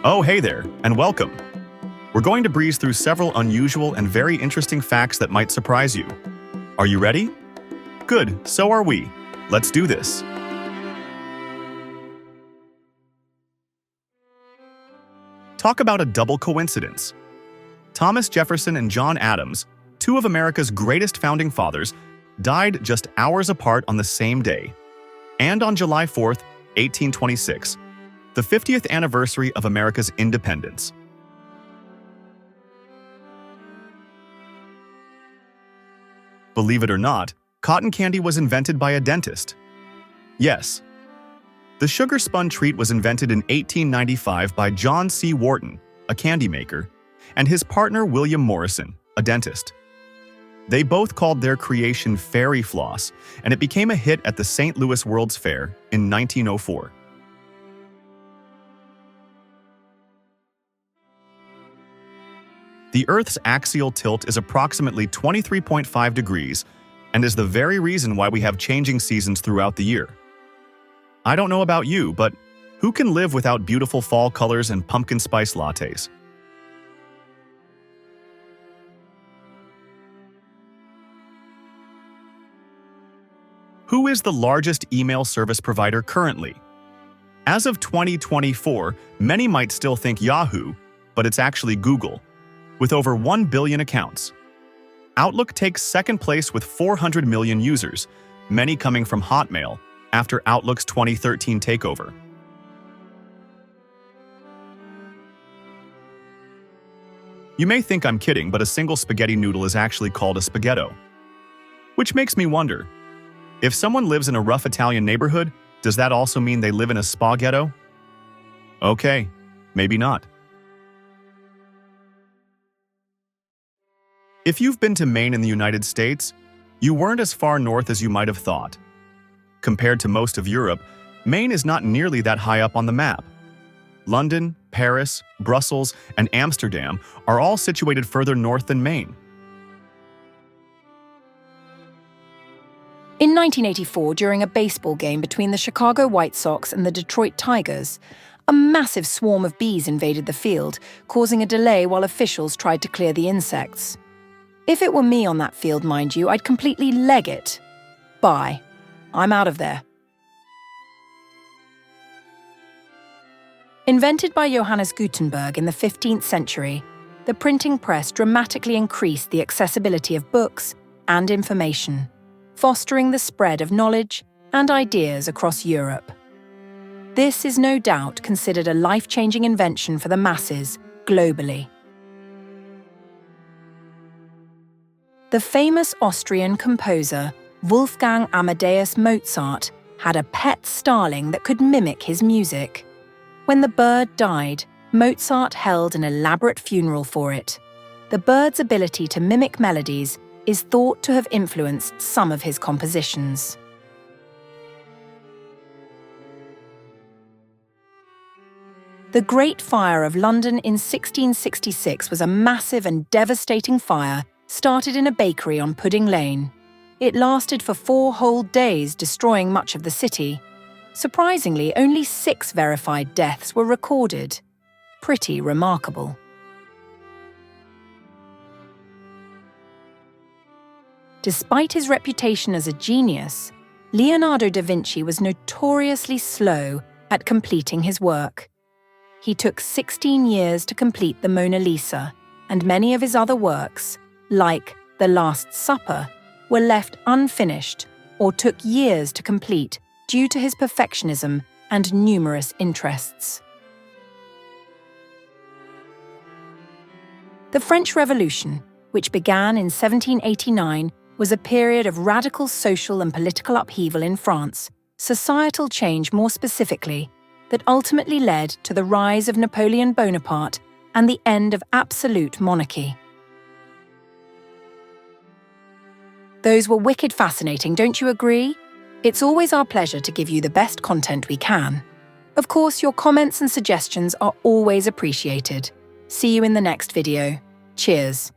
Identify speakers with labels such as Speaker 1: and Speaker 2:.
Speaker 1: Oh, hey there, and welcome. We're going to breeze through several unusual and very interesting facts that might surprise you. Are you ready? Good, so are we. Let's do this. Talk about a double coincidence. Thomas Jefferson and John Adams, two of America's greatest founding fathers, died just hours apart on the same day. And on July 4th, 1826, the 50th anniversary of America's independence. Believe it or not, cotton candy was invented by a dentist. Yes. The sugar spun treat was invented in 1895 by John C. Wharton, a candy maker, and his partner William Morrison, a dentist. They both called their creation Fairy Floss, and it became a hit at the St. Louis World's Fair in 1904. The Earth's axial tilt is approximately 23.5 degrees and is the very reason why we have changing seasons throughout the year. I don't know about you, but who can live without beautiful fall colors and pumpkin spice lattes? Who is the largest email service provider currently? As of 2024, many might still think Yahoo, but it's actually Google, with over 1 billion accounts. Outlook takes second place with 400 million users, many coming from Hotmail, after Outlook's 2013 takeover. You may think I'm kidding, but a single spaghetti noodle is actually called a spaghetto. Which makes me wonder, if someone lives in a rough Italian neighborhood, does that also mean they live in a spaghetto? Okay, maybe not. If you've been to Maine in the United States, you weren't as far north as you might have thought. Compared to most of Europe, Maine is not nearly that high up on the map. London, Paris, Brussels, and Amsterdam are all situated further north than Maine.
Speaker 2: In 1984, during a baseball game between the Chicago White Sox and the Detroit Tigers, a massive swarm of bees invaded the field, causing a delay while officials tried to clear the insects. If it were me on that field, mind you, I'd completely leg it. Bye. I'm out of there. Invented by Johannes Gutenberg in the 15th century, the printing press dramatically increased the accessibility of books and information, fostering the spread of knowledge and ideas across Europe. This is no doubt considered a life-changing invention for the masses globally. The famous Austrian composer Wolfgang Amadeus Mozart had a pet starling that could mimic his music. When the bird died, Mozart held an elaborate funeral for it. The bird's ability to mimic melodies is thought to have influenced some of his compositions. The Great Fire of London in 1666 was a massive and devastating fire started in a bakery on Pudding Lane. It lasted for 4 whole days, destroying much of the city. Surprisingly, only 6 verified deaths were recorded. Pretty remarkable. Despite his reputation as a genius, Leonardo da Vinci was notoriously slow at completing his work. He took 16 years to complete the Mona Lisa, and many of his other works, like The Last Supper, were left unfinished or took years to complete due to his perfectionism and numerous interests. The French Revolution, which began in 1789, was a period of radical social and political upheaval in France, societal change more specifically, that ultimately led to the rise of Napoleon Bonaparte and the end of absolute monarchy. Those were wicked fascinating, don't you agree? It's always our pleasure to give you the best content we can. Of course, your comments and suggestions are always appreciated. See you in the next video. Cheers.